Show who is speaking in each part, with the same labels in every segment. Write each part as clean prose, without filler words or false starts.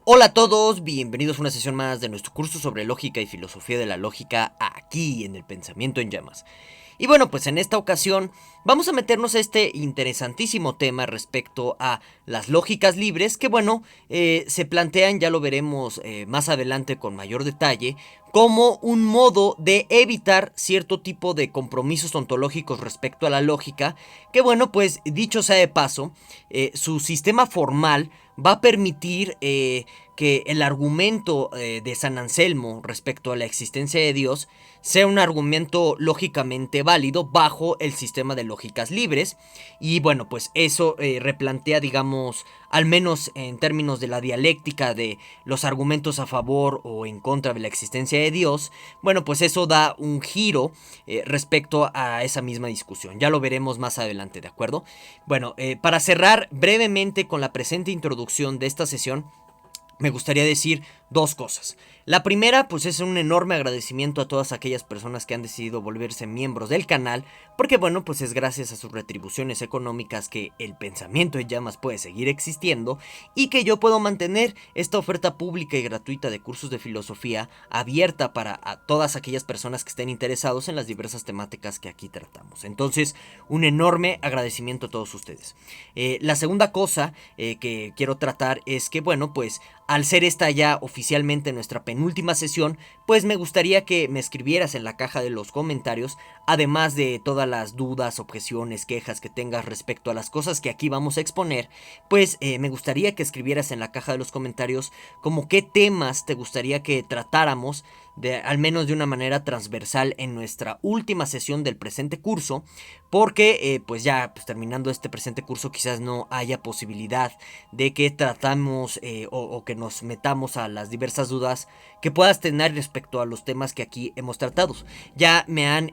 Speaker 1: Hola a todos, bienvenidos a una sesión más de nuestro curso sobre lógica y filosofía de la lógica aquí en el Pensamiento en Llamas. Y bueno, pues en esta ocasión vamos a meternos a este interesantísimo tema respecto a las lógicas libres que bueno, se plantean, ya lo veremos más adelante con mayor detalle, como un modo de evitar cierto tipo de compromisos ontológicos respecto a la lógica, que bueno, pues dicho sea de paso, su sistema formal va a permitir que el argumento de San Anselmo respecto a la existencia de Dios sea un argumento lógicamente válido bajo el sistema de lógicas libres. Y bueno, pues eso replantea, digamos, al menos en términos de la dialéctica de los argumentos a favor o en contra de la existencia de Dios, bueno, pues eso da un giro respecto a esa misma discusión. Ya lo veremos más adelante, ¿de acuerdo? Bueno, para cerrar brevemente con la presente introducción de esta sesión, me gustaría decir dos cosas. La primera, pues es un enorme agradecimiento a todas aquellas personas que han decidido volverse miembros del canal, porque bueno, pues es gracias a sus retribuciones económicas que el Pensamiento en Llamas puede seguir existiendo y que yo puedo mantener esta oferta pública y gratuita de cursos de filosofía abierta para a todas aquellas personas que estén interesados en las diversas temáticas que aquí tratamos. Entonces, un enorme agradecimiento a todos ustedes. La segunda cosa que quiero tratar es que, bueno, pues al ser esta ya oficialmente nuestra penúltima sesión, pues me gustaría que me escribieras en la caja de los comentarios, además de todas las dudas, objeciones, quejas que tengas respecto a las cosas que aquí vamos a exponer, pues me gustaría que escribieras en la caja de los comentarios como qué temas te gustaría que tratáramos al menos de una manera transversal en nuestra última sesión del presente curso, porque pues ya pues terminando este presente curso quizás no haya posibilidad de que tratamos o que nos metamos a las diversas dudas que puedas tener respecto a los temas que aquí hemos tratado. Ya me han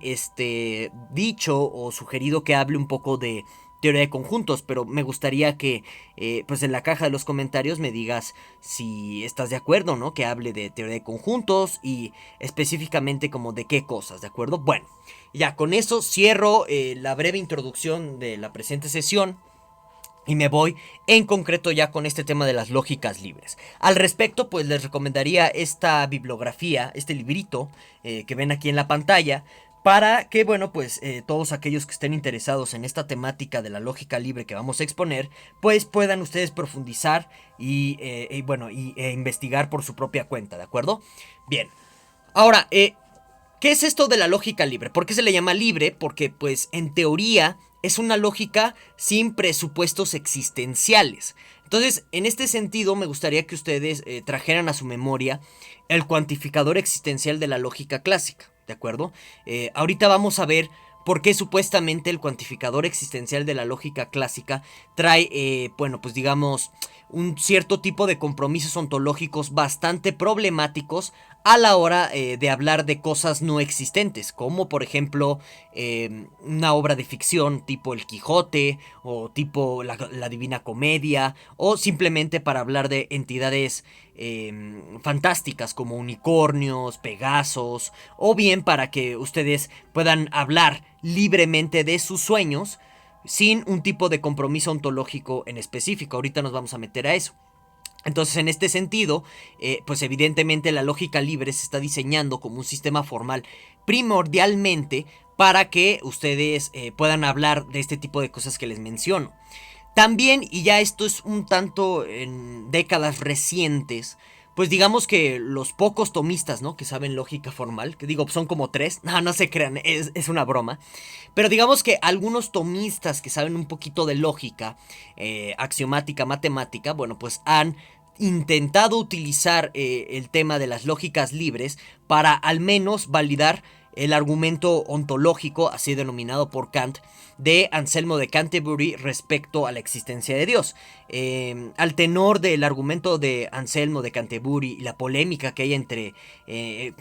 Speaker 1: dicho o sugerido que hable un poco de teoría de conjuntos, pero me gustaría que pues en la caja de los comentarios me digas si estás de acuerdo, ¿no? Que hable de teoría de conjuntos y específicamente como de qué cosas, ¿de acuerdo? Bueno, ya con eso cierro la breve introducción de la presente sesión. Y me voy en concreto ya con este tema de las lógicas libres. Al respecto, pues les recomendaría esta bibliografía, este librito que ven aquí en la pantalla, para que, bueno, pues todos aquellos que estén interesados en esta temática de la lógica libre que vamos a exponer, pues puedan ustedes profundizar y investigar por su propia cuenta, ¿de acuerdo? Bien, ahora, ¿qué es esto de la lógica libre? ¿Por qué se le llama libre? Porque, pues, en teoría es una lógica sin presupuestos existenciales. Entonces, en este sentido, me gustaría que ustedes trajeran a su memoria el cuantificador existencial de la lógica clásica, ¿de acuerdo? Ahorita vamos a ver por qué supuestamente el cuantificador existencial de la lógica clásica trae, bueno, pues digamos, un cierto tipo de compromisos ontológicos bastante problemáticos a la hora de hablar de cosas no existentes, como por ejemplo una obra de ficción tipo El Quijote o tipo la Divina Comedia, o simplemente para hablar de entidades fantásticas como unicornios, pegasos, o bien para que ustedes puedan hablar libremente de sus sueños sin un tipo de compromiso ontológico en específico. Ahorita nos vamos a meter a eso. Entonces, en este sentido, pues evidentemente la lógica libre se está diseñando como un sistema formal primordialmente para que ustedes puedan hablar de este tipo de cosas que les menciono. También, y ya esto es un tanto en décadas recientes, pues digamos que los pocos tomistas, ¿no? Que saben lógica formal, que digo, son como tres, no, no se crean, es una broma. Pero digamos que algunos tomistas que saben un poquito de lógica, axiomática, matemática, bueno, pues han intentado utilizar el tema de las lógicas libres para al menos validar el argumento ontológico, así denominado por Kant, de Anselmo de Canterbury respecto a la existencia de Dios. Al tenor del argumento de Anselmo de Canterbury y la polémica que hay entre,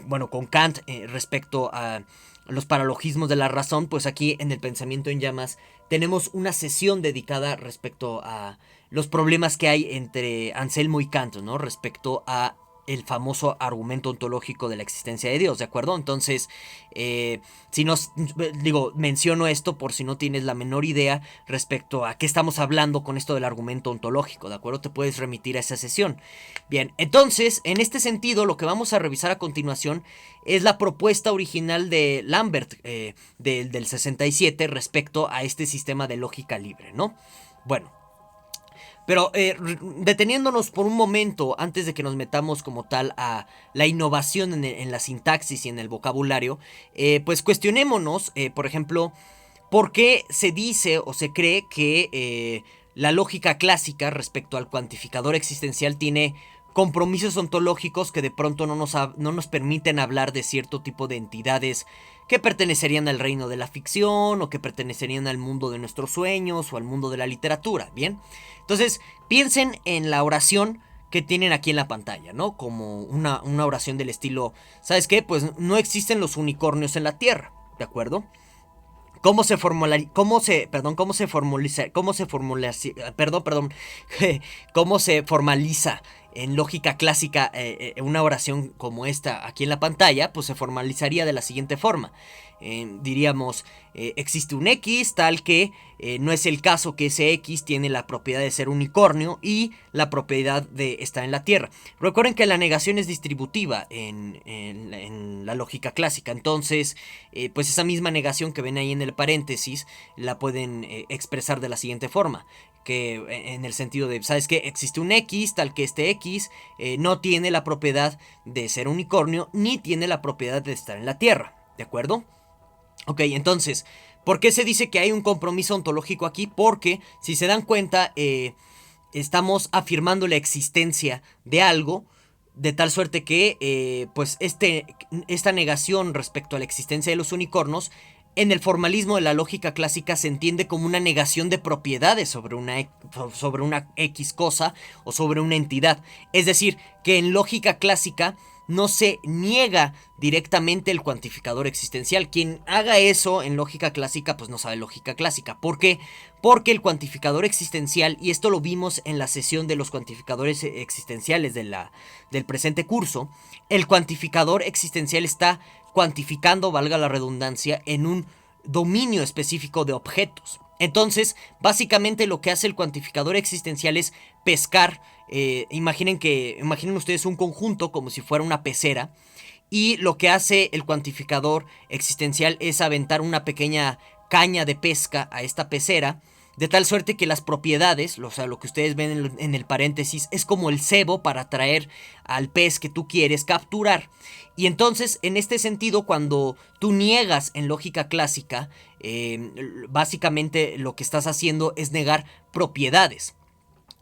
Speaker 1: bueno, con Kant respecto a los paralogismos de la razón, pues aquí en el Pensamiento en Llamas tenemos una sesión dedicada respecto a los problemas que hay entre Anselmo y Kant, ¿no? Respecto a el famoso argumento ontológico de la existencia de Dios, ¿de acuerdo? Entonces, si nos menciono esto por si no tienes la menor idea respecto a qué estamos hablando con esto del argumento ontológico, ¿de acuerdo? Te puedes remitir a esa sesión. Bien, entonces, en este sentido, lo que vamos a revisar a continuación es la propuesta original de Lambert del 67 respecto a este sistema de lógica libre, ¿no? Bueno, pero deteniéndonos por un momento antes de que nos metamos como tal a la innovación en la sintaxis y en el vocabulario, pues cuestionémonos, por ejemplo, por qué se dice o se cree que la lógica clásica respecto al cuantificador existencial tiene compromisos ontológicos que de pronto no nos permiten hablar de cierto tipo de entidades que pertenecerían al reino de la ficción o que pertenecerían al mundo de nuestros sueños o al mundo de la literatura, ¿bien? Entonces, piensen en la oración que tienen aquí en la pantalla, ¿no? Como una oración del estilo, ¿sabes qué? Pues no existen los unicornios en la Tierra, ¿de acuerdo? ¿Cómo se formula, cómo se, perdón, cómo se formaliza, cómo se formaliza en lógica clásica una oración como esta aquí en la pantalla? Pues se formalizaría de la siguiente forma. Diríamos, existe un X tal que no es el caso que ese X tiene la propiedad de ser unicornio y la propiedad de estar en la Tierra. Recuerden que la negación es distributiva en la lógica clásica, entonces pues esa misma negación que ven ahí en el paréntesis la pueden expresar de la siguiente forma, que en el sentido de, ¿sabes qué? Existe un X tal que este X no tiene la propiedad de ser unicornio ni tiene la propiedad de estar en la Tierra, ¿de acuerdo? Ok, entonces, ¿por qué se dice que hay un compromiso ontológico aquí? Porque, si se dan cuenta, estamos afirmando la existencia de algo, de tal suerte que, pues, esta negación respecto a la existencia de los unicornios, en el formalismo de la lógica clásica se entiende como una negación de propiedades sobre una X cosa o sobre una entidad. Es decir, que en lógica clásica no se niega directamente el cuantificador existencial. Quien haga eso en lógica clásica, pues no sabe lógica clásica. ¿Por qué? Porque el cuantificador existencial, y esto lo vimos en la sesión de los cuantificadores existenciales del presente curso, el cuantificador existencial está cuantificando, valga la redundancia, en un dominio específico de objetos. Entonces, básicamente lo que hace el cuantificador existencial es pescar. Imaginen ustedes un conjunto como si fuera una pecera, y lo que hace el cuantificador existencial es aventar una pequeña caña de pesca a esta pecera, de tal suerte que las propiedades, o sea, lo que ustedes ven en el paréntesis, es como el cebo para atraer al pez que tú quieres capturar. Y entonces, en este sentido, cuando tú niegas en lógica clásica, básicamente lo que estás haciendo es negar propiedades.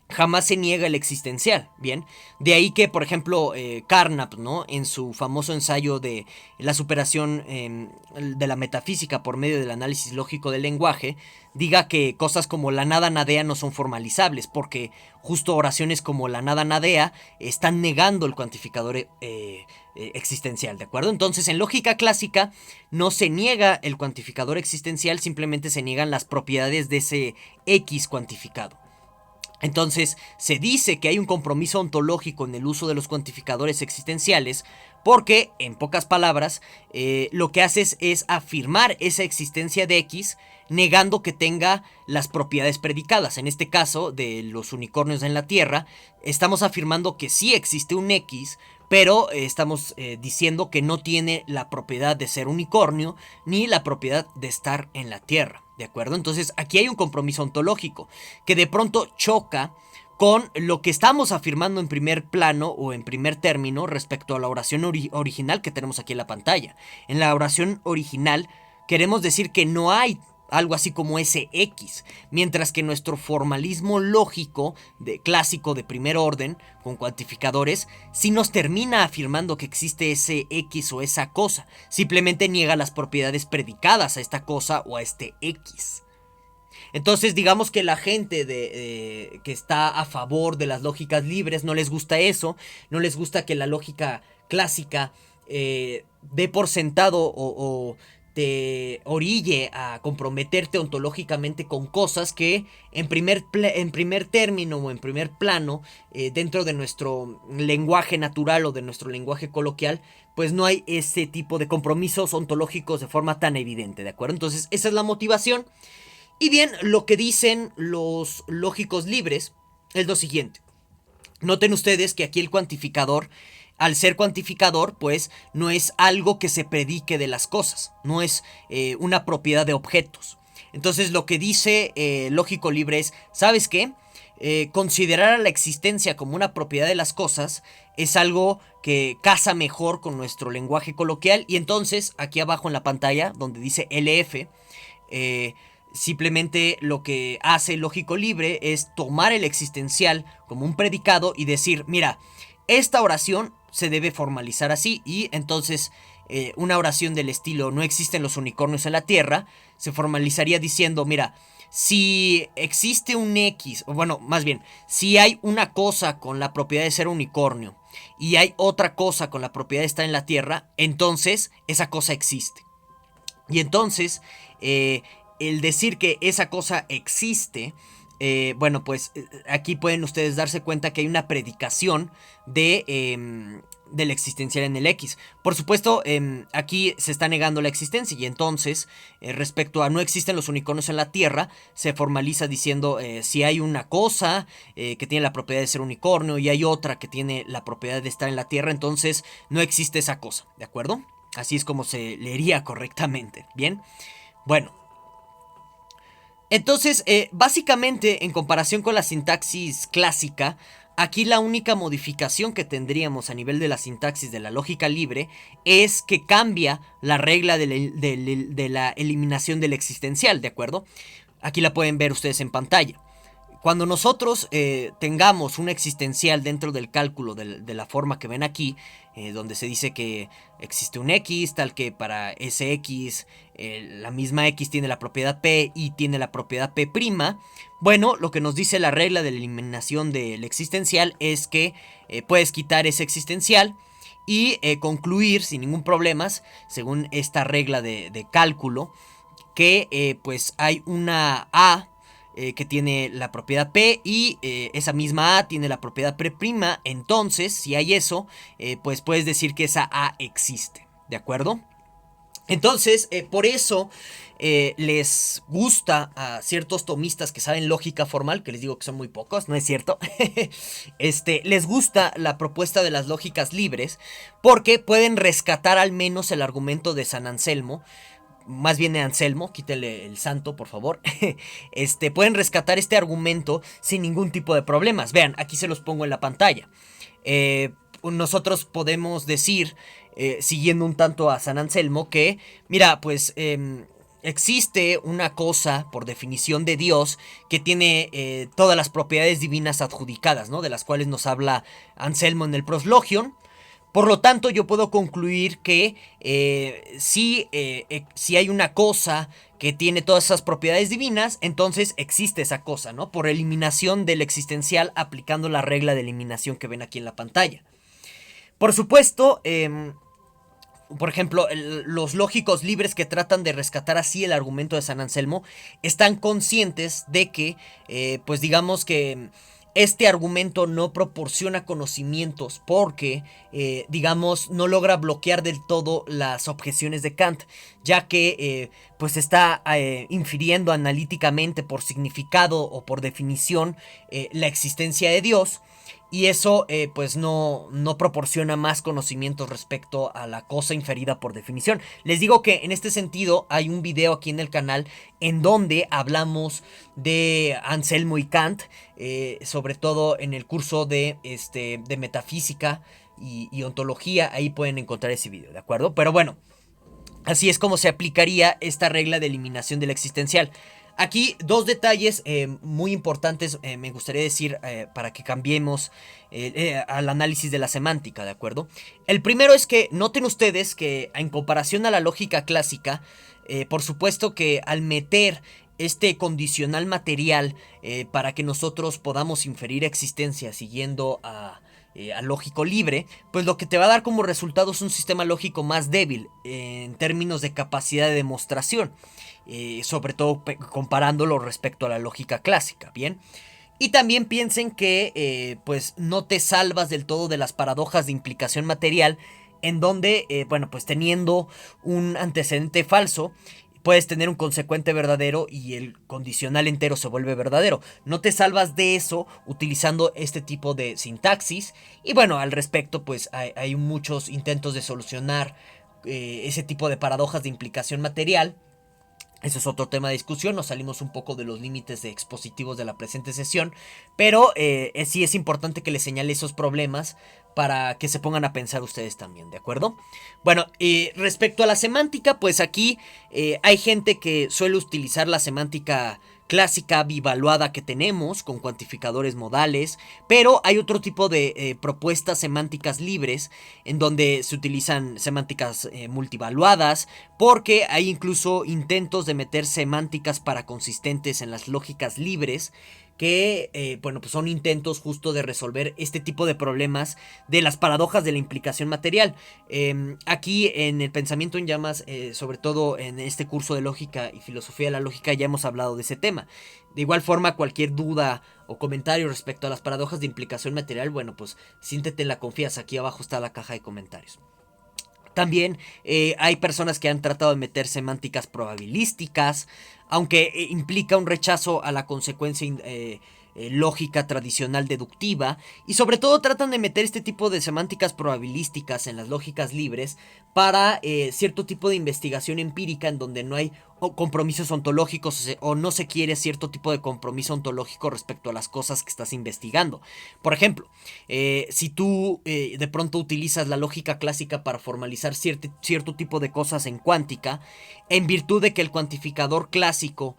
Speaker 1: Jamás se niega el existencial, ¿bien? De ahí que, por ejemplo, Carnap, ¿no? En su famoso ensayo de la superación de la metafísica por medio del análisis lógico del lenguaje, diga que cosas como la nada nadea no son formalizables, porque justo oraciones como la nada nadea están negando el cuantificador existencial, ¿de acuerdo? Entonces, en lógica clásica no se niega el cuantificador existencial, simplemente se niegan las propiedades de ese X cuantificado. Entonces, se dice que hay un compromiso ontológico en el uso de los cuantificadores existenciales porque, en pocas palabras, lo que haces es afirmar esa existencia de X negando que tenga las propiedades predicadas. En este caso, de los unicornios en la Tierra, estamos afirmando que sí existe un X, pero estamos diciendo que no tiene la propiedad de ser unicornio ni la propiedad de estar en la Tierra. ¿De acuerdo? Entonces aquí hay un compromiso ontológico que de pronto choca con lo que estamos afirmando en primer plano o en primer término respecto a la oración original que tenemos aquí en la pantalla. En la oración original queremos decir que no hay algo así como ese X, mientras que nuestro formalismo lógico clásico de primer orden, con cuantificadores, sí nos termina afirmando que existe ese X o esa cosa, simplemente niega las propiedades predicadas a esta cosa o a este X. Entonces digamos que la gente que está a favor de las lógicas libres no les gusta eso, no les gusta que la lógica clásica dé por sentado o te orille a comprometerte ontológicamente con cosas que en primer término o en primer plano, dentro de nuestro lenguaje natural o de nuestro lenguaje coloquial, pues no hay ese tipo de compromisos ontológicos de forma tan evidente, ¿de acuerdo? Entonces esa es la motivación. Y bien, lo que dicen los lógicos libres es lo siguiente. Noten ustedes que aquí el cuantificador, al ser cuantificador, pues no es algo que se predique de las cosas, no es una propiedad de objetos. Entonces lo que dice lógico libre es, ¿sabes qué? Considerar a la existencia como una propiedad de las cosas es algo que casa mejor con nuestro lenguaje coloquial. Y entonces aquí abajo en la pantalla donde dice LF, simplemente lo que hace el lógico libre es tomar el existencial como un predicado y decir, mira, esta oración se debe formalizar así. Y entonces una oración del estilo no existen los unicornios en la tierra se formalizaría diciendo, mira, si existe un X, o bueno, más bien, si hay una cosa con la propiedad de ser unicornio y hay otra cosa con la propiedad de estar en la tierra, entonces esa cosa existe. Y entonces, el decir que esa cosa existe, bueno, pues aquí pueden ustedes darse cuenta que hay una predicación del existencial en el X. Por supuesto, aquí se está negando la existencia y entonces, respecto a no existen los unicornios en la Tierra, se formaliza diciendo si hay una cosa que tiene la propiedad de ser unicornio y hay otra que tiene la propiedad de estar en la Tierra, entonces no existe esa cosa, ¿de acuerdo? Así es como se leería correctamente, ¿bien? Bueno, entonces, básicamente, en comparación con la sintaxis clásica, aquí la única modificación que tendríamos a nivel de la sintaxis de la lógica libre es que cambia la regla de la eliminación del existencial, ¿de acuerdo? Aquí la pueden ver ustedes en pantalla. Cuando nosotros tengamos un existencial dentro del cálculo de la forma que ven aquí, donde se dice que existe un X, tal que para ese X la misma X tiene la propiedad P y tiene la propiedad P', bueno, lo que nos dice la regla de la eliminación del existencial es que puedes quitar ese existencial y concluir sin ningún problema, según esta regla de cálculo, que pues hay una A que tiene la propiedad P y esa misma A tiene la propiedad P'. Entonces, si hay eso, pues puedes decir que esa A existe, ¿de acuerdo? Entonces, por eso les gusta a ciertos tomistas que saben lógica formal, que les digo que son muy pocos, ¿no es cierto? Les gusta la propuesta de las lógicas libres porque pueden rescatar al menos el argumento de San Anselmo. Más bien de Anselmo, quítele el santo, por favor. Pueden rescatar este argumento sin ningún tipo de problemas. Vean, aquí se los pongo en la pantalla. Nosotros podemos decir, siguiendo un tanto a San Anselmo, que, mira, pues existe una cosa, por definición de Dios, que tiene todas las propiedades divinas adjudicadas, ¿no? De las cuales nos habla Anselmo en el Proslogion. Por lo tanto, yo puedo concluir que si hay una cosa que tiene todas esas propiedades divinas, entonces existe esa cosa, ¿no? Por eliminación del existencial, aplicando la regla de eliminación que ven aquí en la pantalla. Por supuesto, por ejemplo, los lógicos libres que tratan de rescatar así el argumento de San Anselmo están conscientes de que, pues digamos que este argumento no proporciona conocimientos porque, digamos, no logra bloquear del todo las objeciones de Kant, ya que pues está infiriendo analíticamente por significado o por definición la existencia de Dios. Y eso pues no proporciona más conocimientos respecto a la cosa inferida por definición. Les digo que en este sentido hay un video aquí en el canal en donde hablamos de Anselmo y Kant, sobre todo en el curso de metafísica y ontología. Ahí pueden encontrar ese video, ¿de acuerdo? Pero bueno, así es como se aplicaría esta regla de eliminación del existencial. Aquí dos detalles muy importantes me gustaría decir para que cambiemos al análisis de la semántica, ¿de acuerdo? El primero es que noten ustedes que en comparación a la lógica clásica, por supuesto que al meter este condicional material para que nosotros podamos inferir existencia siguiendo a al lógico libre, pues lo que te va a dar como resultado es un sistema lógico más débil en términos de capacidad de demostración, sobre todo comparándolo respecto a la lógica clásica, ¿bien? Y también piensen que pues no te salvas del todo de las paradojas de implicación material, en donde, bueno, pues teniendo un antecedente falso, puedes tener un consecuente verdadero y el condicional entero se vuelve verdadero. No te salvas de eso utilizando este tipo de sintaxis. Y bueno, al respecto, pues hay muchos intentos de solucionar ese tipo de paradojas de implicación material. Eso es otro tema de discusión, nos salimos un poco de los límites de expositivos de la presente sesión, pero sí es importante que les señale esos problemas para que se pongan a pensar ustedes también, ¿de acuerdo? Bueno, respecto a la semántica, pues aquí hay gente que suele utilizar la semántica clásica bivaluada que tenemos con cuantificadores modales, pero hay otro tipo de propuestas semánticas libres en donde se utilizan semánticas multivaluadas, porque hay incluso intentos de meter semánticas paraconsistentes en las lógicas libres que, bueno, pues son intentos justo de resolver este tipo de problemas de las paradojas de la implicación material. Aquí en el pensamiento en llamas, sobre todo en este curso de lógica y filosofía de la lógica, ya hemos hablado de ese tema. De igual forma, cualquier duda o comentario respecto a las paradojas de implicación material, bueno, pues siéntete en la confianza, aquí abajo está la caja de comentarios. También hay personas que han tratado de meter semánticas probabilísticas, aunque implica un rechazo a la consecuencia lógica tradicional deductiva, y sobre todo tratan de meter este tipo de semánticas probabilísticas en las lógicas libres para cierto tipo de investigación empírica en donde no hay compromisos ontológicos o no se quiere cierto tipo de compromiso ontológico respecto a las cosas que estás investigando. Por ejemplo, si tú de pronto utilizas la lógica clásica para formalizar cierto tipo de cosas en cuántica, en virtud de que el cuantificador clásico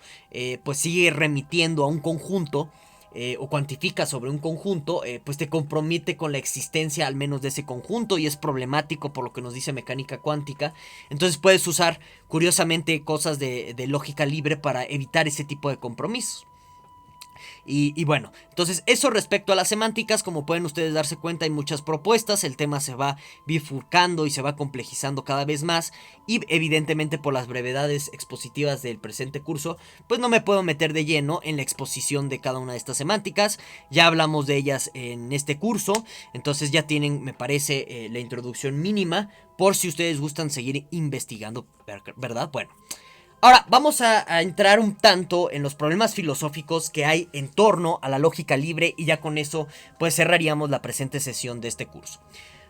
Speaker 1: pues sigue remitiendo a un conjunto, o cuantifica sobre un conjunto, pues te compromete con la existencia al menos de ese conjunto y es problemático por lo que nos dice mecánica cuántica. Entonces puedes usar curiosamente cosas de lógica libre para evitar ese tipo de compromisos. Y bueno, entonces eso respecto a las semánticas, como pueden ustedes darse cuenta, hay muchas propuestas, el tema se va bifurcando y se va complejizando cada vez más, y evidentemente por las brevedades expositivas del presente curso, pues no me puedo meter de lleno en la exposición de cada una de estas semánticas. Ya hablamos de ellas en este curso, entonces ya tienen, me parece, la introducción mínima por si ustedes gustan seguir investigando, ¿verdad? Bueno. Ahora, vamos a entrar un tanto en los problemas filosóficos que hay en torno a la lógica libre, y ya con eso pues cerraríamos la presente sesión de este curso.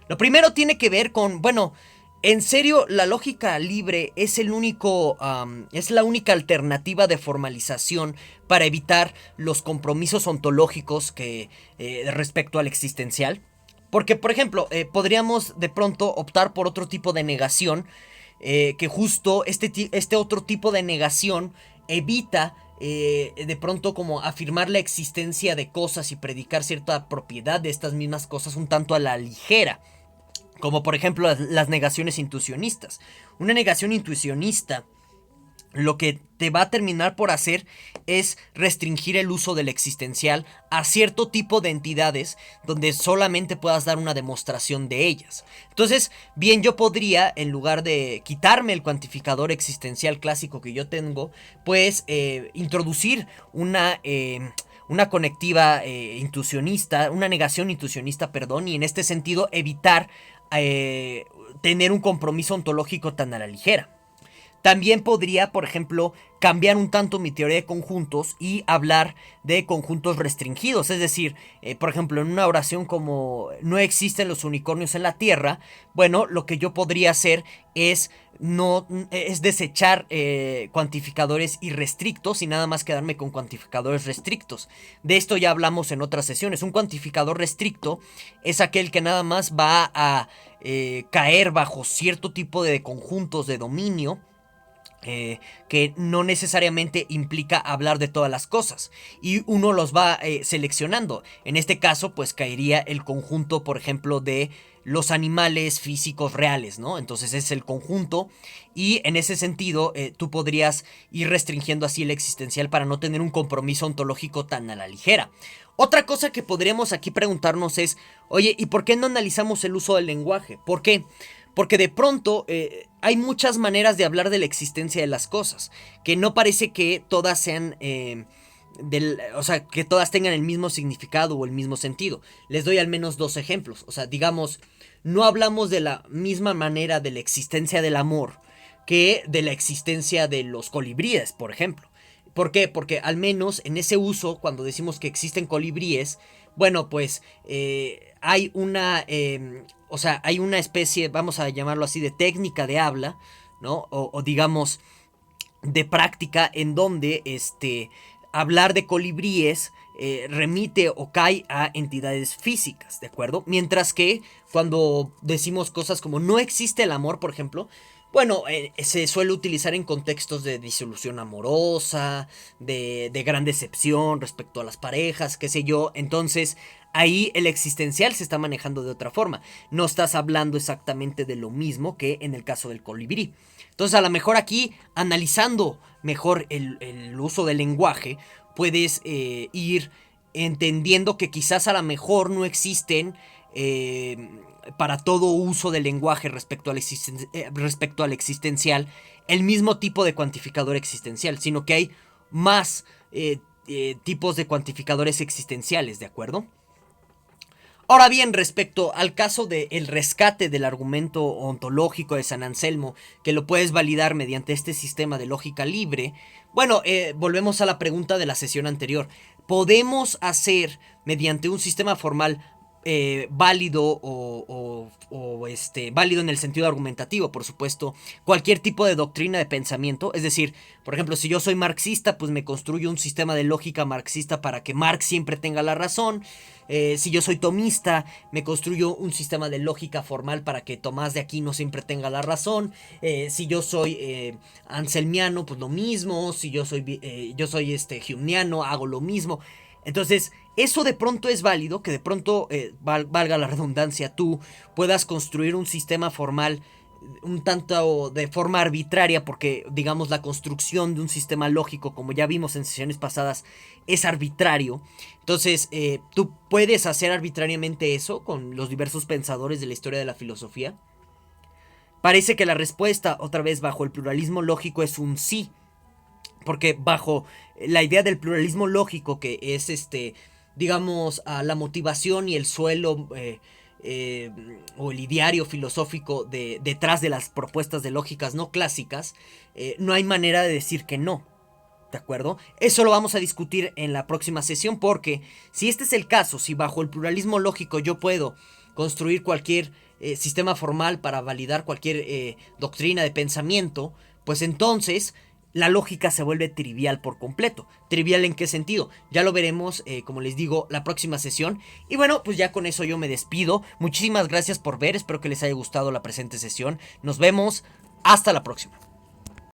Speaker 1: Lo primero tiene que ver con, bueno, en serio, la lógica libre es es la única alternativa de formalización para evitar los compromisos ontológicos que respecto al existencial. Porque, por ejemplo, podríamos de pronto optar por otro tipo de negación, que justo este otro tipo de negación evita de pronto como afirmar la existencia de cosas y predicar cierta propiedad de estas mismas cosas un tanto a la ligera. Como por ejemplo las negaciones intuicionistas. Una negación intuicionista lo que te va a terminar por hacer es restringir el uso del existencial a cierto tipo de entidades donde solamente puedas dar una demostración de ellas. Entonces, bien, yo podría, en lugar de quitarme el cuantificador existencial clásico que yo tengo, pues introducir una conectiva intuicionista, una negación intuicionista, perdón, y en este sentido evitar tener un compromiso ontológico tan a la ligera. También podría, por ejemplo, cambiar un tanto mi teoría de conjuntos y hablar de conjuntos restringidos. Es decir, por ejemplo, en una oración como no existen los unicornios en la Tierra, bueno, lo que yo podría hacer es desechar cuantificadores irrestrictos y nada más quedarme con cuantificadores restrictos. De esto ya hablamos en otras sesiones. Un cuantificador restricto es aquel que nada más va a caer bajo cierto tipo de conjuntos de dominio, que no necesariamente implica hablar de todas las cosas, y uno los va seleccionando. En este caso pues caería el conjunto, por ejemplo, de los animales físicos reales, ¿no? Entonces es el conjunto, y en ese sentido tú podrías ir restringiendo así el existencial para no tener un compromiso ontológico tan a la ligera. Otra cosa que podríamos aquí preguntarnos es, oye, ¿y por qué no analizamos el uso del lenguaje? ¿Por qué? Porque de pronto hay muchas maneras de hablar de la existencia de las cosas, que no parece que todas sean... o sea, que todas tengan el mismo significado o el mismo sentido. Les doy al menos dos ejemplos. O sea, digamos, no hablamos de la misma manera de la existencia del amor que de la existencia de los colibríes, por ejemplo. ¿Por qué? Porque al menos en ese uso, cuando decimos que existen colibríes, bueno, pues hay una, o sea, hay una especie, vamos a llamarlo así, de técnica de habla, ¿no? O digamos, de práctica en donde, hablar de colibríes remite o cae a entidades físicas, ¿de acuerdo? Mientras que cuando decimos cosas como no existe el amor, por ejemplo, bueno, se suele utilizar en contextos de disolución amorosa, de gran decepción respecto a las parejas, qué sé yo. Entonces, ahí el existencial se está manejando de otra forma. No estás hablando exactamente de lo mismo que en el caso del colibrí. Entonces, a lo mejor aquí, analizando mejor el uso del lenguaje, puedes ir entendiendo que quizás a lo mejor no existen para todo uso del lenguaje respecto al existencial el mismo tipo de cuantificador existencial, sino que hay más tipos de cuantificadores existenciales, ¿de acuerdo? Ahora bien, respecto al caso del rescate del argumento ontológico de San Anselmo, que lo puedes validar mediante este sistema de lógica libre, bueno, volvemos a la pregunta de la sesión anterior. ¿Podemos hacer, mediante un sistema formal válido válido en el sentido argumentativo, por supuesto, cualquier tipo de doctrina de pensamiento? Es decir, por ejemplo, si yo soy marxista, pues me construyo un sistema de lógica marxista para que Marx siempre tenga la razón. Si yo soy tomista, me construyo un sistema de lógica formal para que Tomás de Aquino siempre tenga la razón. Si yo soy anselmiano, pues lo mismo. Si yo soy humeano, hago lo mismo. Entonces, eso de pronto es válido, que de pronto, valga la redundancia, tú puedas construir un sistema formal un tanto de forma arbitraria, porque digamos la construcción de un sistema lógico, como ya vimos en sesiones pasadas, es arbitrario. Entonces, tú puedes hacer arbitrariamente eso con los diversos pensadores de la historia de la filosofía. Parece que la respuesta, otra vez bajo el pluralismo lógico, es un sí. Porque bajo la idea del pluralismo lógico, que es digamos, a la motivación y el suelo o el ideario filosófico detrás de las propuestas de lógicas no clásicas, no hay manera de decir que no. ¿De acuerdo? Eso lo vamos a discutir en la próxima sesión, porque si este es el caso, si bajo el pluralismo lógico yo puedo construir cualquier sistema formal para validar cualquier doctrina de pensamiento, pues entonces la lógica se vuelve trivial por completo. ¿Trivial en qué sentido? Ya lo veremos, como les digo, la próxima sesión. Y bueno, pues ya con eso yo me despido. Muchísimas gracias por ver, espero que les haya gustado la presente sesión. Nos vemos, hasta la próxima.